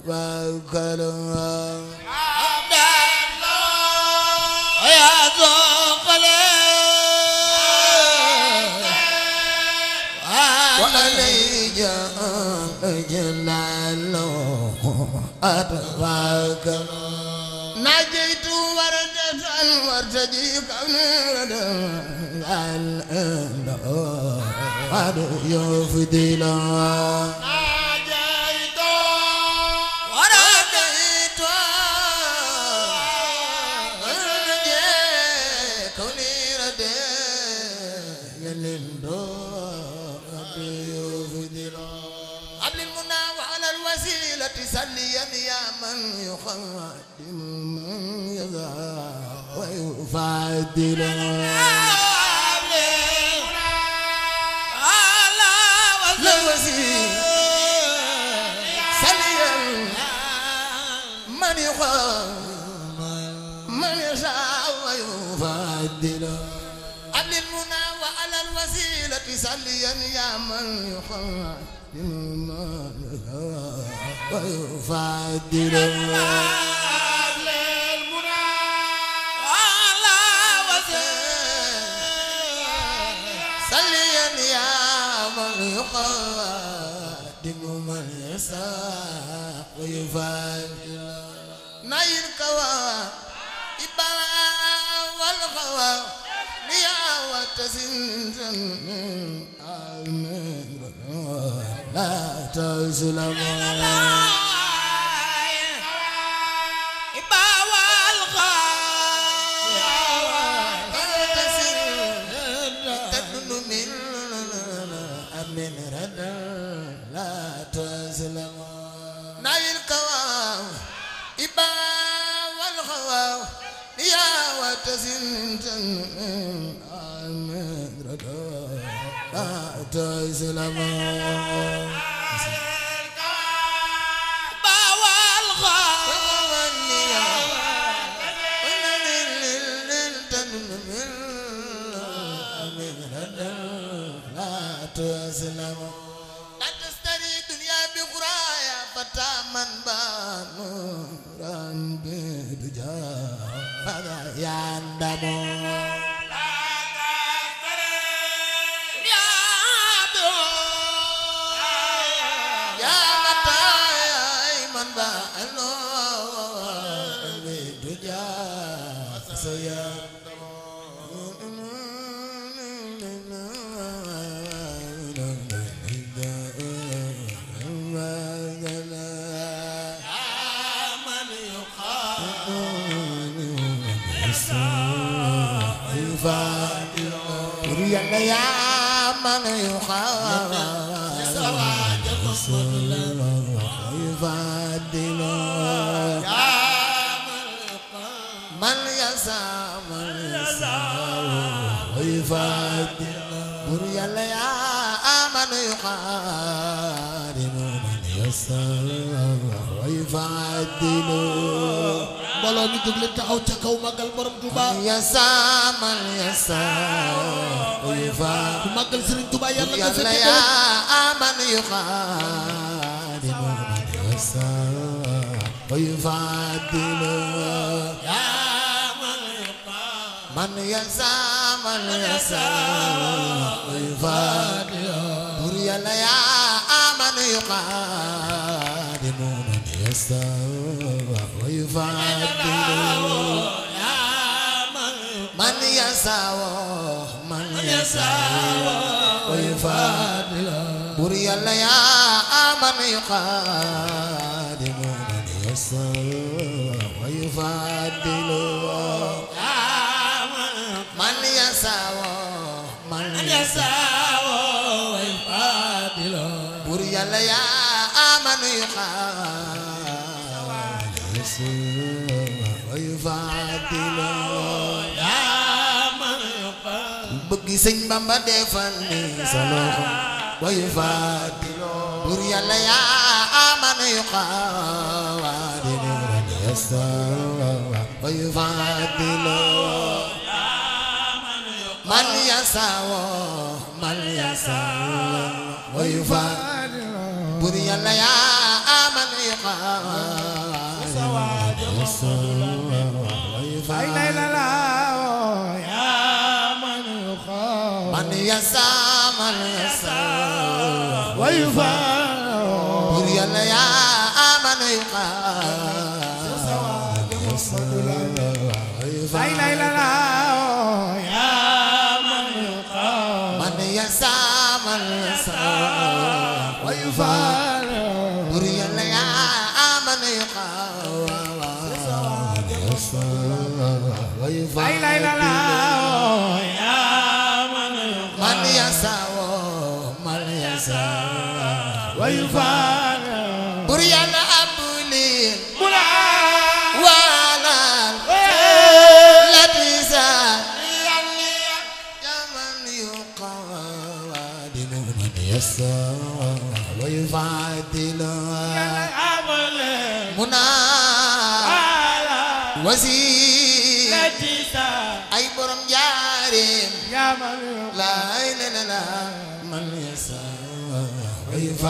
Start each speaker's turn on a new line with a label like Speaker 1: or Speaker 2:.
Speaker 1: وكلام يا ذوقل وعلي جلاله أتباك نجيت وردة وارتجي كوني الأند قد يفضل سليا يا من يخدم من يزار ويفضل على الوسيل سليا من يخدم من يشاء ويفضل قبل المنى وعلى الوسيلة سليا يا من يخدم من يزار ويفضل للمنى على وسيل سليا يا من يقدم من يساء ويفضل نيل كواكب والغوى ليا وتزن لا تظلم لا تظلم نايل كواو إبا والغواو يا وتزن لا تظلم لا تستري دنيا بغرايا فتا من بانورا بدجا فلا يندم لا تستري يا يا متى من بانورا بدجا سيندم يا من يخاف ويفضل من يسعى ويفضل يا من يخادم من يسعى ويفضل mbooloo mi jóg leen taxaw ca kaw màggal borom Touba yasa man yasa fa ku màggal Serigne Touba yàlla nga fekk ya man yukhadimu man yasa ويفضل يا من يسعى من يسعى ويفضل بريا يا من يقادم من يسعى ويفضل يا من يسعى من يسعى ويفضل بريا يا من يقادم من يسعى ويفضل من يسعى من يسعى ويفضل بريا يا من يسعى ويفضل يا من bëgg Sëñ Bamba defal ni sa loxo ويفضل بريا يا من يقادم من يسعى ويفضل من يسعى من يسعى ويفضل بريا يا من يقال
Speaker 2: سواد لا لا لا يا من يقال
Speaker 1: من يسعى من يسعى
Speaker 2: ويفعل
Speaker 1: بريا يا من يقال
Speaker 2: سواد لا لا لا يا من يقال
Speaker 1: من يسعى من يسعى
Speaker 2: ويفعل
Speaker 1: بريا يا من يقال
Speaker 2: لا لا لا يا من
Speaker 1: من يسعى من يسعى
Speaker 2: ويفعل
Speaker 1: بريا أبولي
Speaker 2: ملا
Speaker 1: ولا لبسا يا من يقادل من يسعى ويفعل منا وزير أي برم جارم
Speaker 2: يا من
Speaker 1: لا إله إلا الله من يسعى ويفعل